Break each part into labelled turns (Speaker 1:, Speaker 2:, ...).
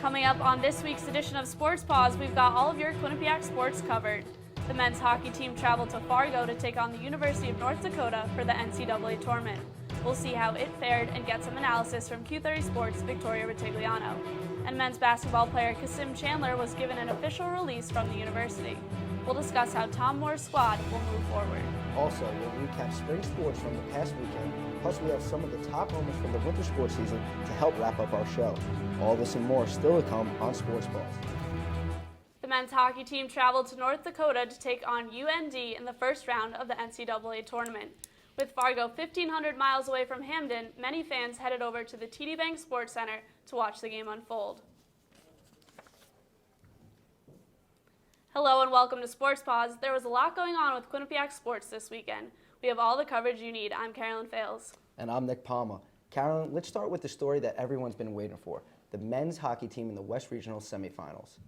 Speaker 1: Coming up on this week's edition of Sports Paws, we've got all of your Quinnipiac sports covered. The men's hockey team traveled to Fargo to take on the University of North Dakota for the NCAA Tournament. We'll see how it fared and get some analysis from Q30 Sports' Victoria Rutigliano. And men's basketball player Kasim Chandler was given an official release from the university. We'll discuss how Tom Moore's squad will move forward.
Speaker 2: Also, we'll recap spring sports from the past weekend, plus we have some of the top moments from the winter sports season to help wrap up our show. All this and more still to come on Sports Paws.
Speaker 1: The men's hockey team traveled to North Dakota to take on UND in the first round of the NCAA Tournament. With Fargo 1,500 miles away from Hamden, many fans headed over to the TD Bank Sports Center to watch the game unfold. Hello and welcome to Sports Paws. There was a lot going on with Quinnipiac sports this weekend. We have all the coverage you need. I'm Carolyn Fales.
Speaker 2: And I'm Nick Palma. Carolyn, let's start with the story that everyone's been waiting for, the men's hockey team in the West Regional semifinals.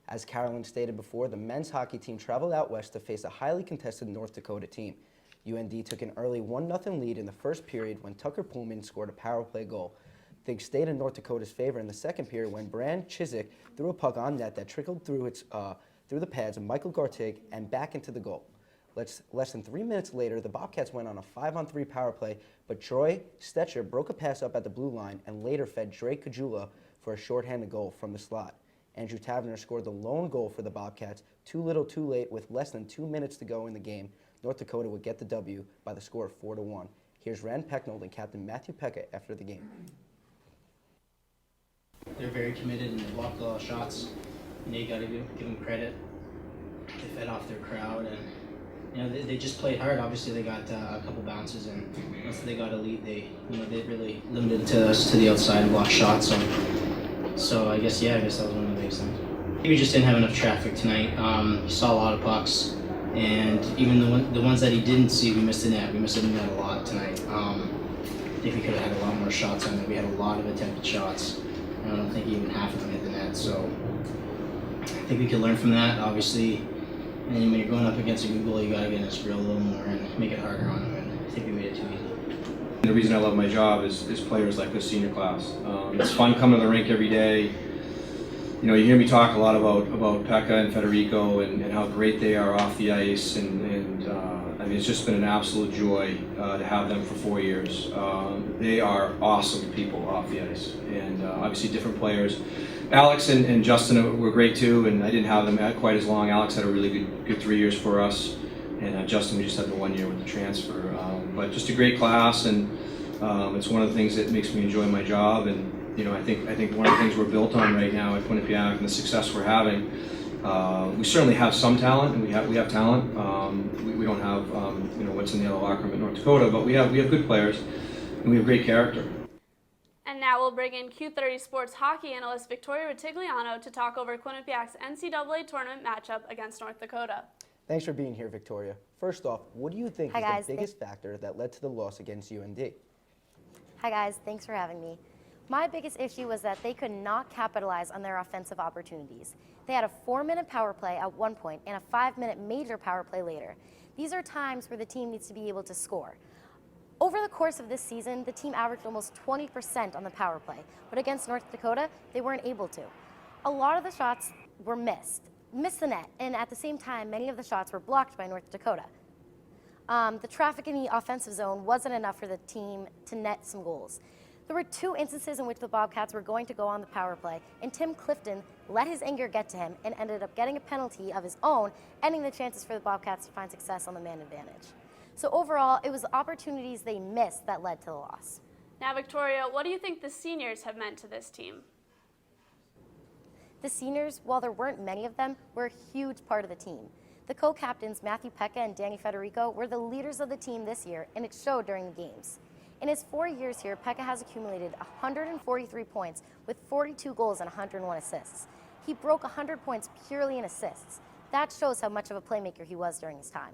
Speaker 2: As Carolyn stated before, the men's hockey team traveled out west to face a highly contested North Dakota team. UND took an early 1-0 lead in the first period when Tucker Pullman scored a power play goal. Things stayed in North Dakota's favor in the second period when Brand Chizik threw a puck on net that trickled through the pads of Michael Gartig and back into the goal. Less than 3 minutes later, the Bobcats went on a 5-on-3 power play, but Troy Stetcher broke a pass up at the blue line and later fed Drake Kajula for a shorthanded goal from the slot. Andrew Taverner scored the lone goal for the Bobcats. Too little, too late. With less than 2 minutes to go in the game, North Dakota would get the W by the score of 4-1. Here's Rand Pecknold and Captain Matthew Pekka after the game.
Speaker 3: They're very committed and they blocked a lot of shots. And you got to give them credit. They fed off their crowd and they just played hard. Obviously, they got a couple bounces, and once they got a lead, they really limited us to the outside and blocked shots. So I guess that was one of the biggest things. We just didn't have enough traffic tonight. You saw a lot of pucks, and even the ones that he didn't see, we missed the net. We missed the net a lot tonight. I think we could have had a lot more shots on it. We had a lot of attempted shots, and I don't think even half of them hit the net. So I think we could learn from that, obviously. And when you're going up against a Google, you got to get in this drill a little more and make it harder on them. And I think we made it too easy.
Speaker 4: The reason I love my job is players like this senior class. It's fun coming to the rink every day. You know, you hear me talk a lot about Pekka and Federico and how great they are off the ice, and I mean, it's just been an absolute joy to have them for 4 years. They are awesome people off the ice, and obviously different players. Alex and Justin were great too, and I didn't have them quite as long. Alex had a really good 3 years for us, and Justin, we just had the 1 year with the transfer. But just a great class, and it's one of the things that makes me enjoy my job. And you know, I think one of the things we're built on right now at Quinnipiac and the success we're having. We certainly have some talent, and we have talent. We don't have what's in the other locker room at North Dakota, but we have good players, and we have great character.
Speaker 1: And now we'll bring in Q30 Sports hockey analyst Victoria Rutigliano to talk over Quinnipiac's NCAA Tournament matchup against North Dakota.
Speaker 2: Thanks for being here, Victoria. First off, what do you think is the biggest factor that led to the loss against UND?
Speaker 5: Hi guys, thanks for having me. My biggest issue was that they could not capitalize on their offensive opportunities. They had a 4-minute power play at one point and a 5-minute major power play later. These are times where the team needs to be able to score. Over the course of this season, the team averaged almost 20% on the power play, but against North Dakota, they weren't able to. A lot of the shots were missed the net, and at the same time, many of the shots were blocked by North Dakota. The traffic in the offensive zone wasn't enough for the team to net some goals. There were 2 instances in which the Bobcats were going to go on the power play, and Tim Clifton let his anger get to him and ended up getting a penalty of his own, ending the chances for the Bobcats to find success on the man advantage. So overall, it was the opportunities they missed that led to the loss.
Speaker 1: Now, Victoria, what do you think the seniors have meant to this team?
Speaker 5: The seniors, while there weren't many of them, were a huge part of the team. The co-captains, Matthew Pekka and Danny Federico, were the leaders of the team this year, and it showed during the games. In his 4 years here, Pekka has accumulated 143 points with 42 goals and 101 assists. He broke 100 points purely in assists. That shows how much of a playmaker he was during his time.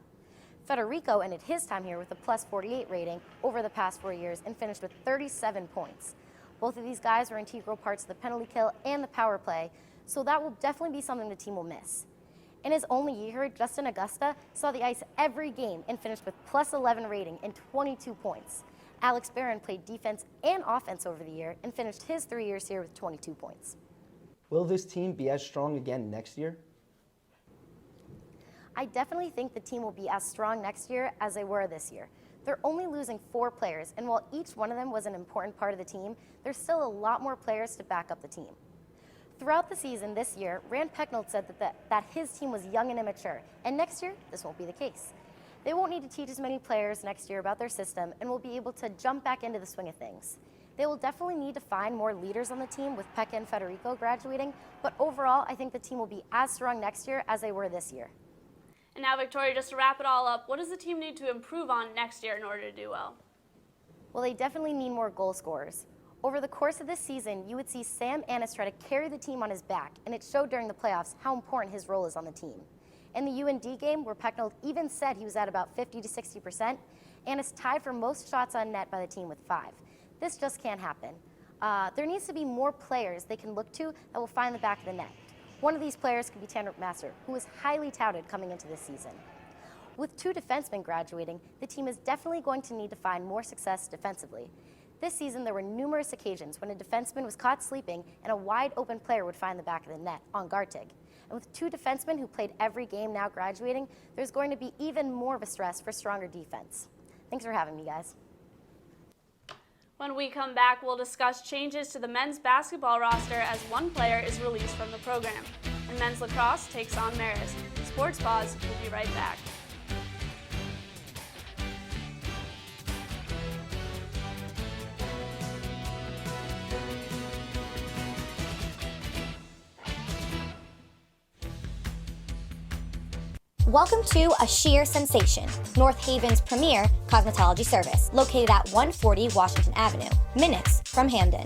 Speaker 5: Federico ended his time here with a plus 48 rating over the past 4 years and finished with 37 points. Both of these guys were integral parts of the penalty kill and the power play, so that will definitely be something the team will miss. In his only year here, Justin Augusta saw the ice every game and finished with plus 11 rating and 22 points. Alex Barron played defense and offense over the year and finished his 3 years here with 22 points.
Speaker 2: Will this team be as strong again next year?
Speaker 5: I definitely think the team will be as strong next year as they were this year. They're only losing 4 players, and while each one of them was an important part of the team, there's still a lot more players to back up the team. Throughout the season this year, Rand Pecknold said that his team was young and immature, and next year, this won't be the case. They won't need to teach as many players next year about their system and will be able to jump back into the swing of things. They will definitely need to find more leaders on the team with Pekka and Federico graduating, but overall, I think the team will be as strong next year as they were this year.
Speaker 1: And now, Victoria, just to wrap it all up, what does the team need to improve on next year in order to do well?
Speaker 5: Well, they definitely need more goal scorers. Over the course of this season, you would see Sam Annis try to carry the team on his back, and it showed during the playoffs how important his role is on the team. In the UND game, where Pecknold even said he was at about 50 to 60%, Annis tied for most shots on net by the team with 5. This just can't happen. There needs to be more players they can look to that will find the back of the net. One of these players could be Tanner Master, who was highly touted coming into this season. With 2 defensemen graduating, the team is definitely going to need to find more success defensively. This season, there were numerous occasions when a defenseman was caught sleeping and a wide open player would find the back of the net on Gartig. And with 2 defensemen who played every game now graduating, there's going to be even more of a stress for stronger defense. Thanks for having me, guys.
Speaker 1: When we come back, we'll discuss changes to the men's basketball roster as one player is released from the program. And men's lacrosse takes on Marist. Sports Paws will be right back.
Speaker 6: Welcome to A Sheer Sensation, North Haven's premier cosmetology service, located at 140 Washington Avenue, minutes from Hamden.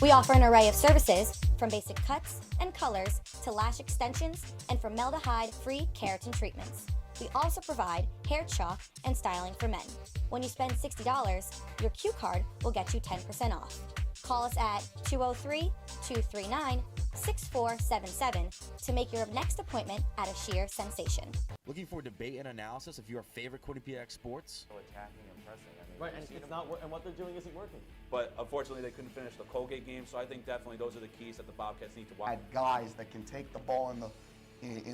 Speaker 6: We offer an array of services, from basic cuts and colors to lash extensions and formaldehyde-free keratin treatments. We also provide hair chalk and styling for men. When you spend $60, your Q card will get you 10% off. Call us at 203-239-6477 to make your next appointment at A Sheer Sensation.
Speaker 7: Looking for debate and analysis of your favorite Quinnipiac sports?
Speaker 8: Attacking and pressing.
Speaker 9: Right, and it's not, and what they're doing isn't working.
Speaker 8: But unfortunately, they couldn't finish the Colgate game, so I think definitely those are the keys that the Bobcats need to watch.
Speaker 10: Had guys that can take the ball in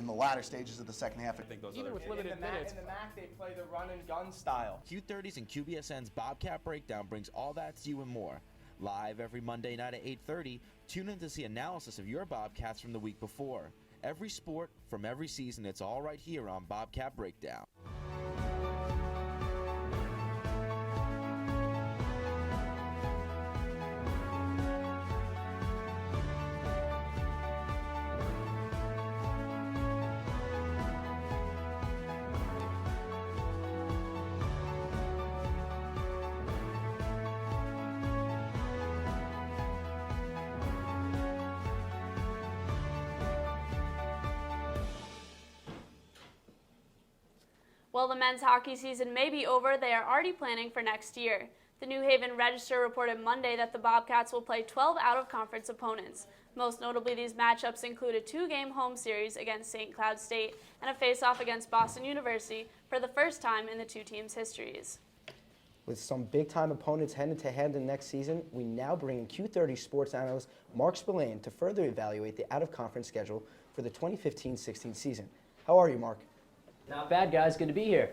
Speaker 10: the latter stages of the second half.
Speaker 8: I think those
Speaker 9: Even
Speaker 8: are
Speaker 9: with limited minutes.
Speaker 11: In the MAC, they play the run and gun style.
Speaker 7: Q30's and QBSN's Bobcat Breakdown brings all that to you and more. Live every Monday night at 8:30, tune in to see analysis of your Bobcats from the week before. Every sport from every season, it's all right here on Bobcat Breakdown.
Speaker 1: While the men's hockey season may be over, they are already planning for next year. The New Haven Register reported Monday that the Bobcats will play 12 out-of-conference opponents. Most notably, these matchups include a 2-game home series against St. Cloud State and a face-off against Boston University for the first time in the two teams' histories.
Speaker 2: With some big-time opponents headed to next season, we now bring in Q30 sports analyst Mark Spillane to further evaluate the out-of-conference schedule for the 2015-16 season. How are you, Mark?
Speaker 9: Not bad, guys. Good to be here.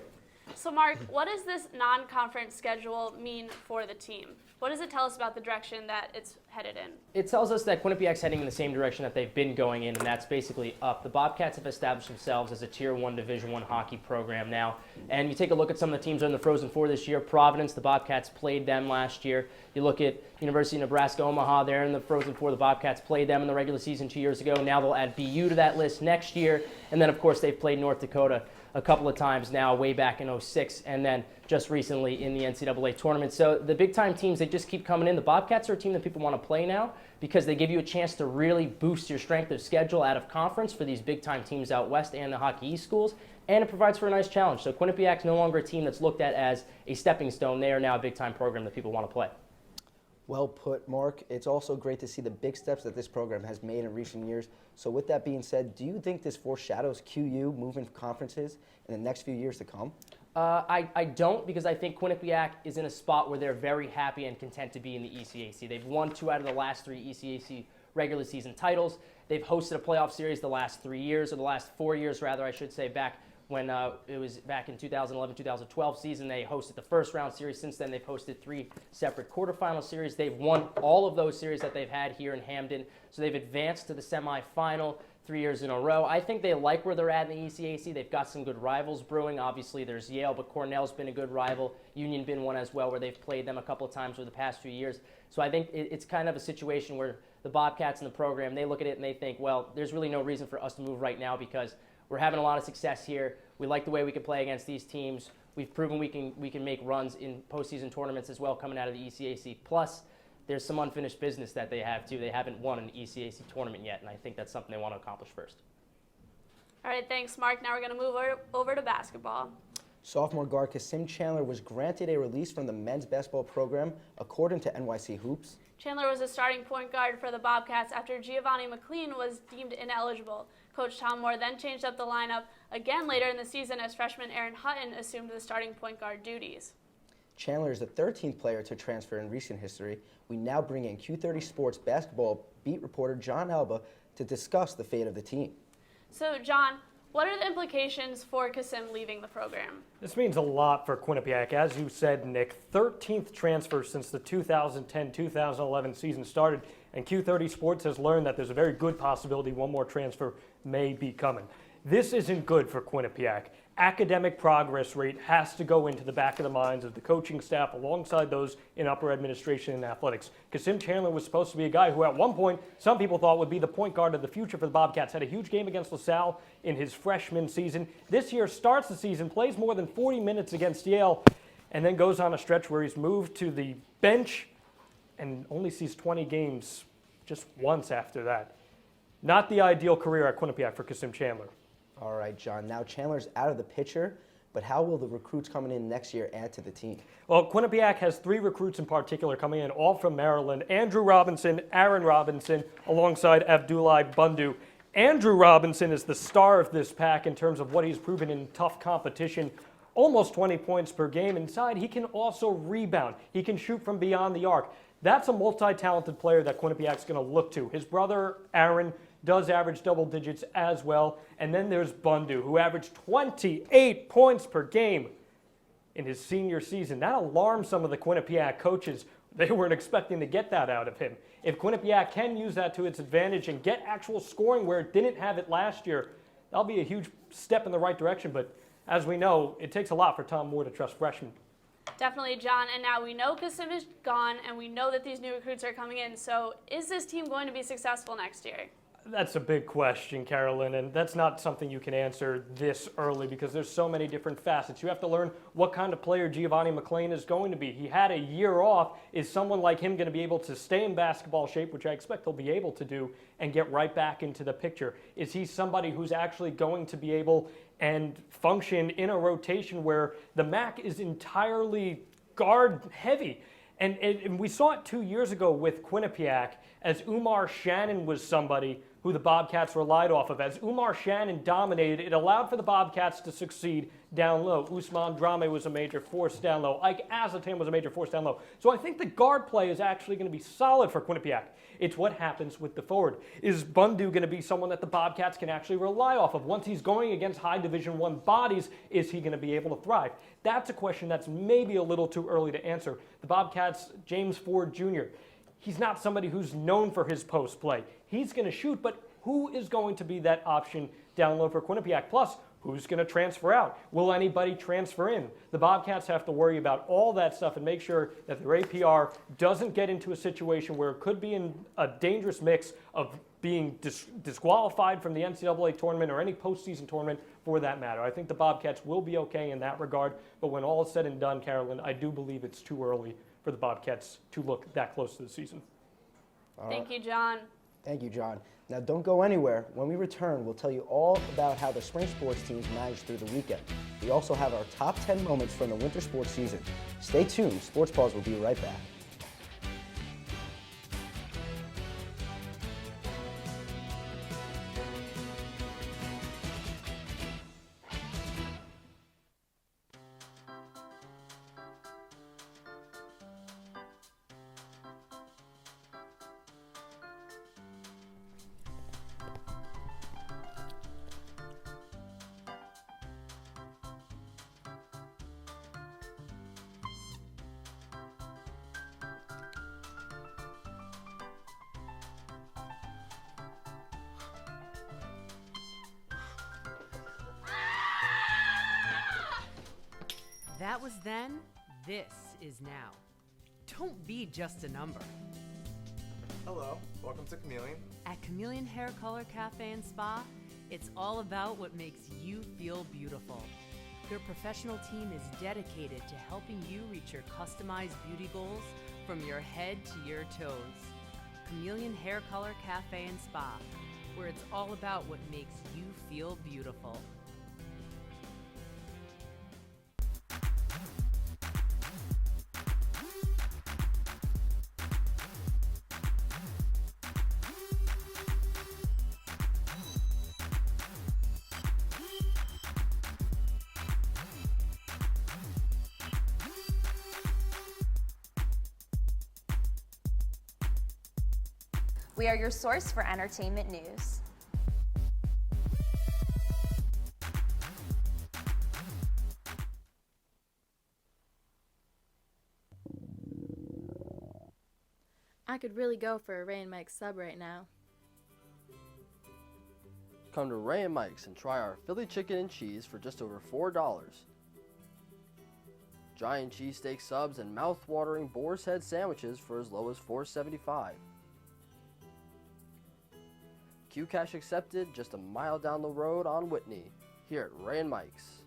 Speaker 1: So, Mark, what does this non-conference schedule mean for the team? What does it tell us about the direction that it's headed in?
Speaker 9: It tells us that Quinnipiac's heading in the same direction that they've been going in, and that's basically up. The Bobcats have established themselves as a Tier 1 Division I hockey program now. And you take a look at some of the teams that are in the Frozen Four this year. Providence, the Bobcats played them last year. You look at University of Nebraska Omaha, they're in the Frozen Four. The Bobcats played them in the regular season 2 years ago. Now they'll add BU to that list next year. And then, of course, they've played North Dakota a couple of times now, way back in '06, and then just recently in the NCAA Tournament. So the big-time teams, they just keep coming in. The Bobcats are a team that people want to play now because they give you a chance to really boost your strength of schedule out of conference for these big-time teams out west and the Hockey East schools, and it provides for a nice challenge. So Quinnipiac's no longer a team that's looked at as a stepping stone. They are now a big-time program that people want to play.
Speaker 2: Well put, Mark. It's also great to see the big steps that this program has made in recent years. So with that being said, do you think this foreshadows QU moving conferences in the next few years to come?
Speaker 9: I don't, because I think Quinnipiac is in a spot where they're very happy and content to be in the ECAC. They've won 2 out of the last 3 ECAC regular season titles. They've hosted a playoff series the last 3 years, or the last 4 years rather, I should say, back when it was back in 2011-2012 season. They hosted the first round series. Since then, they've hosted 3 separate quarterfinal series. They've won all of those series that they've had here in Hamden. So they've advanced to the semifinal 3 years in a row. I think they like where they're at in the ECAC. They've got some good rivals brewing. Obviously, there's Yale, but Cornell's been a good rival. Union been one as well, where they've played them a couple of times over the past few years. So I think it's kind of a situation where the Bobcats in the program, they look at it and they think, well, there's really no reason for us to move right now because we're having a lot of success here. We like the way we can play against these teams. We've proven we can make runs in postseason tournaments as well coming out of the ECAC. Plus, there's some unfinished business that they have, too. They haven't won an ECAC tournament yet, and I think that's something they want to accomplish first.
Speaker 1: All right, thanks, Mark. Now we're going to move over to basketball.
Speaker 2: Sophomore guard Kasim Chandler was granted a release from the men's basketball program, according to NYC Hoops.
Speaker 1: Chandler was a starting point guard for the Bobcats after Giovanni McLean was deemed ineligible. Coach Tom Moore then changed up the lineup again later in the season as freshman Aaron Hutton assumed the starting point guard duties.
Speaker 2: Chandler is the 13th player to transfer in recent history. We now bring in Q30 Sports basketball beat reporter Jon Alba to discuss the fate of the team.
Speaker 1: So, John, what are the implications for Kasim leaving the program?
Speaker 12: This means a lot for Quinnipiac. As you said, Nick, 13th transfer since the 2010-2011 season started, and Q30 Sports has learned that there's a very good possibility one more transfer may be coming. This isn't good for Quinnipiac. Academic progress rate has to go into the back of the minds of the coaching staff alongside those in upper administration and athletics. Kasim Chandler was supposed to be a guy who at one point some people thought would be the point guard of the future for the Bobcats. Had a huge game against LaSalle in his freshman season. This year starts the season, plays more than 40 minutes against Yale, and then goes on a stretch where he's moved to the bench and only sees 20 games just once after that. Not the ideal career at Quinnipiac for Kasim Chandler.
Speaker 2: All right, John. Now Chandler's out of the picture, but how will the recruits coming in next year add to the team?
Speaker 12: Well, Quinnipiac has 3 recruits in particular coming in, all from Maryland. Andrew Robinson, Aaron Robinson, alongside Abdullah Bundu. Andrew Robinson is the star of this pack in terms of what he's proven in tough competition. Almost 20 points per game. Inside, he can also rebound. He can shoot from beyond the arc. That's a multi-talented player that Quinnipiac's going to look to. His brother, Aaron, does average double digits as well. And then there's Bundu, who averaged 28 points per game in his senior season. That alarmed some of the Quinnipiac coaches. They weren't expecting to get that out of him. If Quinnipiac can use that to its advantage and get actual scoring where it didn't have it last year, that'll be a huge step in the right direction. But as we know, it takes a lot for Tom Moore to trust freshmen.
Speaker 1: Definitely, John. And now we know Kasim is gone, and we know that these new recruits are coming in. So is this team going to be successful next year?
Speaker 12: That's a big question, Carolyn, and that's not something you can answer this early because there's so many different facets. You have to learn what kind of player Giovanni McLean is going to be. He had a year off. Is someone like him going to be able to stay in basketball shape, which I expect he'll be able to do, and get right back into the picture? Is he somebody who's actually going to be able and function in a rotation where the MAC is entirely guard heavy? And we saw it 2 years ago with Quinnipiac as Umar Shannon was somebody who the Bobcats relied off of. As Umar Shannon dominated, it allowed for the Bobcats to succeed down low. Usman Drame was a major force down low. Ike Azatan was a major force down low. So I think the guard play is actually going to be solid for Quinnipiac. It's what happens with the forward. Is Bundu going to be someone that the Bobcats can actually rely off of? Once he's going against high Division I bodies, is he going to be able to thrive? That's a question that's maybe a little too early to answer. The Bobcats, James Ford Jr., he's not somebody who's known for his post play. He's going to shoot, but who is going to be that option down low for Quinnipiac? Plus, who's going to transfer out? Will anybody transfer in? The Bobcats have to worry about all that stuff and make sure that their APR doesn't get into a situation where it could be in a dangerous mix of being disqualified from the NCAA tournament or any postseason tournament for that matter. I think the Bobcats will be okay in that regard, but when all is said and done, Carolyn, I do believe it's too early for the Bobcats to look that close to the season.
Speaker 1: Thank you, John.
Speaker 2: Thank you, John. Now, don't go anywhere. When we return, we'll tell you all about how the spring sports teams managed through the weekend. We also have our top 10 moments from the winter sports season. Stay tuned. Sports Paws will be right back.
Speaker 13: was then, this is now. Don't be just a number.
Speaker 11: Hello, welcome to Chameleon.
Speaker 13: At Chameleon Hair Color Cafe and Spa, it's all about what makes you feel beautiful. Their professional team is dedicated to helping you reach your customized beauty goals from your head to your toes. Chameleon Hair Color Cafe and Spa, where it's all about what makes you feel beautiful.
Speaker 14: We are your source for entertainment news.
Speaker 15: I could really go for a Ray and Mike's sub right now.
Speaker 16: Come to Ray and Mike's and try our Philly chicken and cheese for just over $4. Giant cheesesteak subs and mouth-watering boar's head sandwiches for as low as $4.75. Q-Cash accepted just a mile down the road on Whitney, here at Ray and Mike's.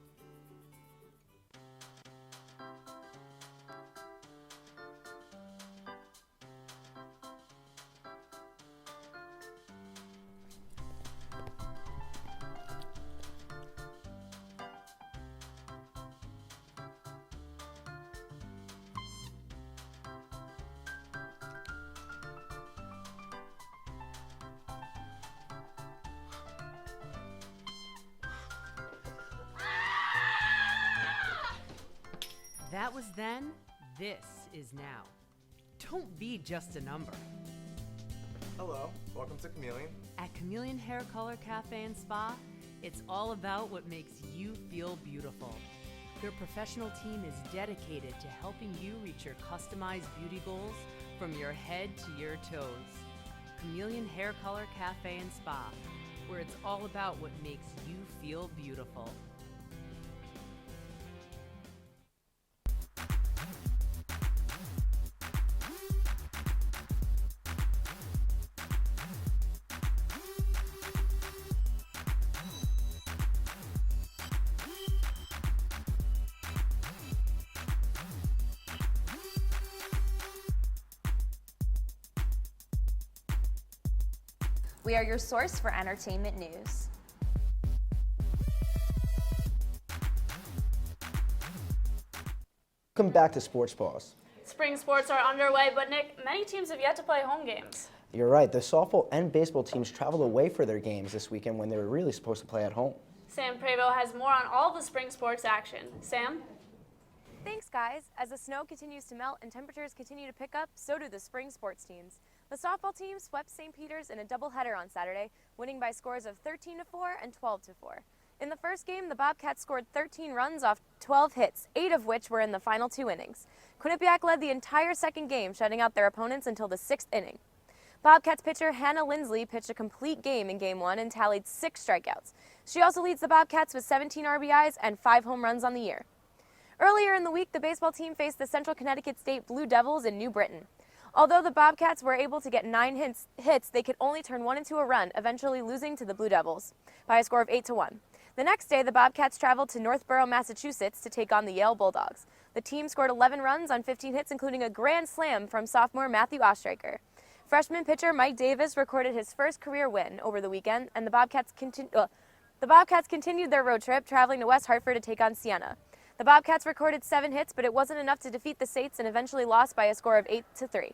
Speaker 13: That was then, this is now. Don't be just a number.
Speaker 11: Hello, welcome to Chameleon.
Speaker 13: At Chameleon Hair Color Cafe and Spa, it's all about what makes you feel beautiful. Their professional team is dedicated to helping you reach your customized beauty goals from your head to your toes. Chameleon Hair Color Cafe and Spa, where it's all about what makes you feel beautiful.
Speaker 14: We are your source for entertainment news.
Speaker 2: Welcome back to Sports Paws.
Speaker 1: Spring sports are underway, but Nick, many teams have yet to play home games.
Speaker 2: You're right, the softball and baseball teams traveled away for their games this weekend when they were really supposed to play at home.
Speaker 1: Sam Prevot has more on all the spring sports action. Sam?
Speaker 17: Thanks, guys. As the snow continues to melt and temperatures continue to pick up, so do the spring sports teams. The softball team swept St. Peter's in a doubleheader on Saturday, winning by scores of 13-4 and 12-4. In the first game, the Bobcats scored 13 runs off 12 hits, 8 of which were in the final 2 innings. Quinnipiac led the entire second game, shutting out their opponents until the 6th inning. Bobcats pitcher Hannah Lindsley pitched a complete game in Game 1 and tallied 6 strikeouts. She also leads the Bobcats with 17 RBIs and 5 home runs on the year. Earlier in the week, the baseball team faced the Central Connecticut State Blue Devils in New Britain. Although the Bobcats were able to get 9 hits, they could only turn 1 into a run, eventually losing to the Blue Devils by a score of 8-1. The next day, the Bobcats traveled to Northborough, Massachusetts to take on the Yale Bulldogs. The team scored 11 runs on 15 hits, including a grand slam from sophomore Matthew Ostreicher. Freshman pitcher Mike Davis recorded his first career win over the weekend, and the Bobcats continued their road trip, traveling to West Hartford to take on Siena. The Bobcats recorded 7 hits, but it wasn't enough to defeat the Saints and eventually lost by a score of 8-3.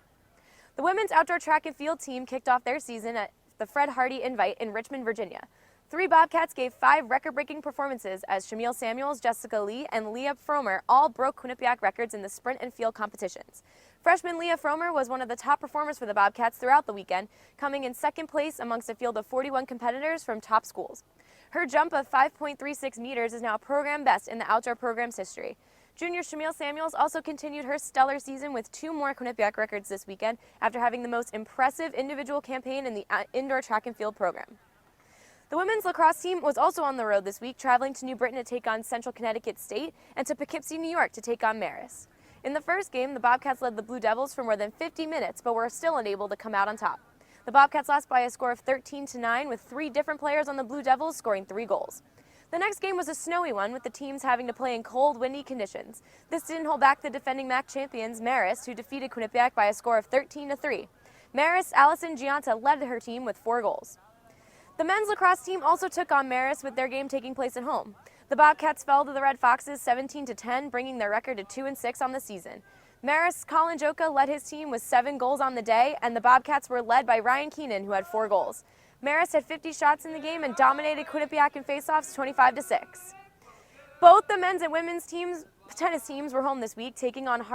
Speaker 17: The women's outdoor track and field team kicked off their season at the Fred Hardy Invite in Richmond, Virginia. 3 Bobcats gave 5 record-breaking performances as Shamil Samuels, Jessica Lee, and Leah Fromer all broke Quinnipiac records in the sprint and field competitions. Freshman Leah Fromer was one of the top performers for the Bobcats throughout the weekend, coming in 2nd place amongst a field of 41 competitors from top schools. Her jump of 5.36 meters is now program best in the outdoor program's history. Junior Shamil Samuels also continued her stellar season with 2 more Quinnipiac records this weekend after having the most impressive individual campaign in the indoor track and field program. The women's lacrosse team was also on the road this week, traveling to New Britain to take on Central Connecticut State and to Poughkeepsie, New York to take on Marist. In the first game, the Bobcats led the Blue Devils for more than 50 minutes, but were still unable to come out on top. The Bobcats lost by a score of 13-9, with 3 different players on the Blue Devils scoring 3 goals. The next game was a snowy one, with the teams having to play in cold, windy conditions. This didn't hold back the defending MAC champions, Marist, who defeated Quinnipiac by a score of 13-3. Marist, Allison Gianta led her team with 4 goals. The men's lacrosse team also took on Marist, with their game taking place at home. The Bobcats fell to the Red Foxes 17-10, bringing their record to 2-6 on the season. Marist's Colin Joka led his team with 7 goals on the day, and the Bobcats were led by Ryan Keenan, who had 4 goals. Marist had 50 shots in the game and dominated Quinnipiac in faceoffs 25-6. Both the men's and women's tennis teams were home this week, taking on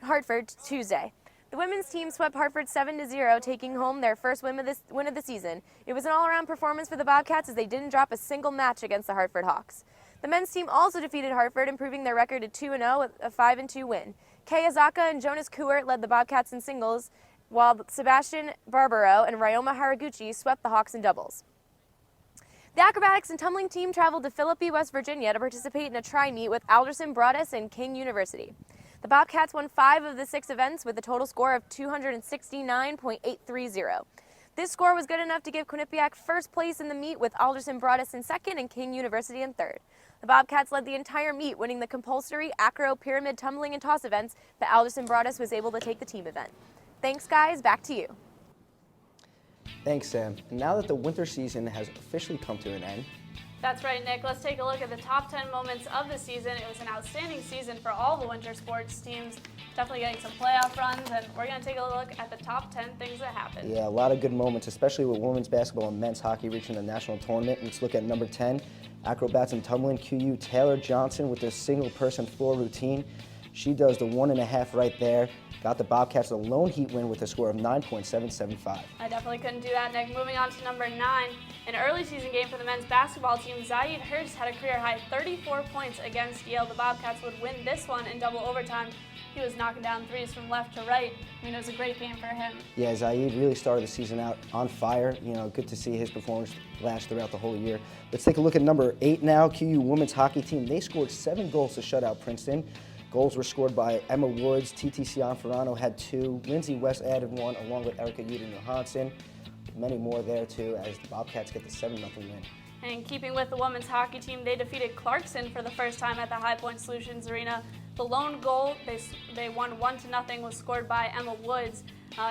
Speaker 17: Hartford Tuesday. The women's team swept Hartford 7-0, taking home their first win of the season. It was an all-around performance for the Bobcats, as they didn't drop a single match against the Hartford Hawks. The men's team also defeated Hartford, improving their record to 2-0 with a 5-2 win. Kei Azaka and Jonas Kuert led the Bobcats in singles, while Sebastian Barbaro and Ryoma Haraguchi swept the Hawks in doubles. The acrobatics and tumbling team traveled to Philippi, West Virginia to participate in a tri-meet with Alderson Broaddus and King University. The Bobcats won 5 of the 6 events with a total score of 269.830. This score was good enough to give Quinnipiac first place in the meet, with Alderson Broaddus in second and King University in third. The Bobcats led the entire meet, winning the compulsory acro, pyramid, tumbling, and toss events, but Alderson Broaddus was able to take the team event. Thanks, guys. Back to you.
Speaker 2: Thanks, Sam. And now that the winter season has officially come to an end.
Speaker 1: That's right, Nick. Let's take a look at the top 10 moments of the season. It was an outstanding season for all the winter sports teams, definitely getting some playoff runs, and we're going to take a look at the top 10 things that happened.
Speaker 2: Yeah, a lot of good moments, especially with women's basketball and men's hockey reaching the national tournament. Let's look at number 10, acrobats and tumbling, QU Taylor Johnson with the single-person floor routine. She does the 1.5 right there. Got the Bobcats a lone heat win with a score of 9.775.
Speaker 1: I definitely couldn't do that, Nick. Moving on to number 9, an early season game for the men's basketball team. Zaid Hurst had a career-high 34 points against Yale. The Bobcats would win this one in double overtime. He was knocking down threes from left to right. I mean, it was a great game for him.
Speaker 2: Yeah, Zaid really started the season out on fire. You know, good to see his performance last throughout the whole year. Let's take a look at number 8 now, QU women's hockey team. They scored 7 goals to shut out Princeton. Goals were scored by Emma Woods, TT Cianferrano had 2, Lindsay West added 1, along with Erica Uden Johansson. Many more there, too, as the Bobcats get the 7-0 win.
Speaker 1: And keeping with the women's hockey team, they defeated Clarkson for the first time at the High Point Solutions Arena. The lone goal, they won 1-0, was scored by Emma Woods.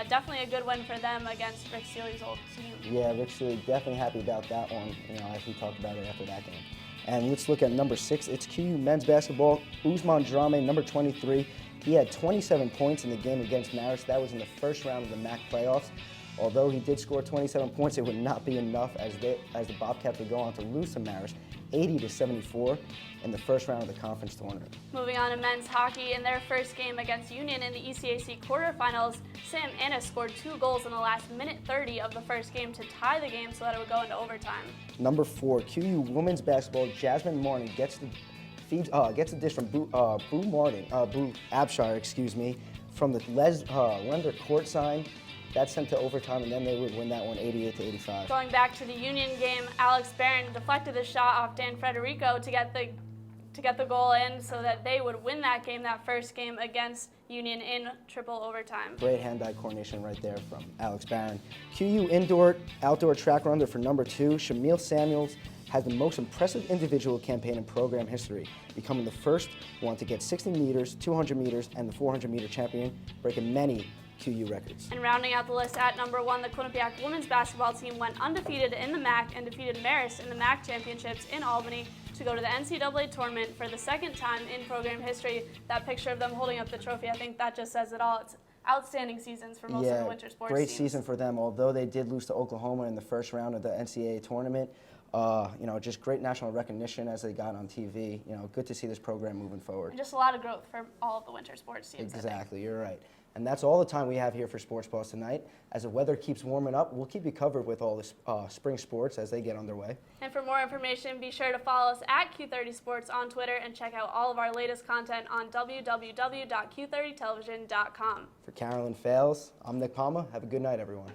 Speaker 1: Definitely a good win for them against Rick Seeley's old team.
Speaker 2: Yeah, Rick Seeley definitely happy about that one, as we talked about it after that game. And let's look at number 6. It's QU men's basketball. Usman Drame, number 23. He had 27 points in the game against Marist. That was in the first round of the MAC playoffs. Although he did score 27 points, it would not be enough as the Bobcats would go on to lose to Marist 80-74 in the first round of the conference tournament.
Speaker 1: Moving on to men's hockey, in their first game against Union in the ECAC quarterfinals, Sam Annis scored 2 goals in the last minute 30 of the first game to tie the game so that it would go into overtime.
Speaker 2: Number 4, QU women's basketball. Jasmine Martin gets the dish from Boo Abshire, from the Lender court sign. That's sent to overtime, and then they would win that one 88-85.
Speaker 1: Going back to the Union game, Alex Barron deflected the shot off Dan Frederico to get the goal in so that they would win that game, that first game against Union in triple overtime.
Speaker 2: Great hand-eye coordination right there from Alex Barron. QU indoor-outdoor track runner for number 2, Shamil Samuels, has the most impressive individual campaign in program history, becoming the first one to get 60 meters, 200 meters, and the 400-meter champion, breaking many QU records.
Speaker 1: And rounding out the list at number 1, the Quinnipiac women's basketball team went undefeated in the MAC and defeated Marist in the MAC championships in Albany to go to the NCAA Tournament for the second time in program history. That picture of them holding up the trophy, I think that just says it all. It's outstanding seasons for most of the winter sports
Speaker 2: great
Speaker 1: teams.
Speaker 2: Season for them. Although they did lose to Oklahoma in the first round of the NCAA Tournament, just great national recognition as they got on TV. Good to see this program moving forward.
Speaker 1: And just a lot of growth for all of the winter sports teams.
Speaker 2: Exactly, you're right. And that's all the time we have here for Sports Paws tonight. As the weather keeps warming up, we'll keep you covered with all the spring sports as they get underway.
Speaker 1: And for more information, be sure to follow us at Q30 Sports on Twitter and check out all of our latest content on www.q30television.com.
Speaker 2: For Carolyn, Fales, I'm Nick Palma. Have a good night, everyone.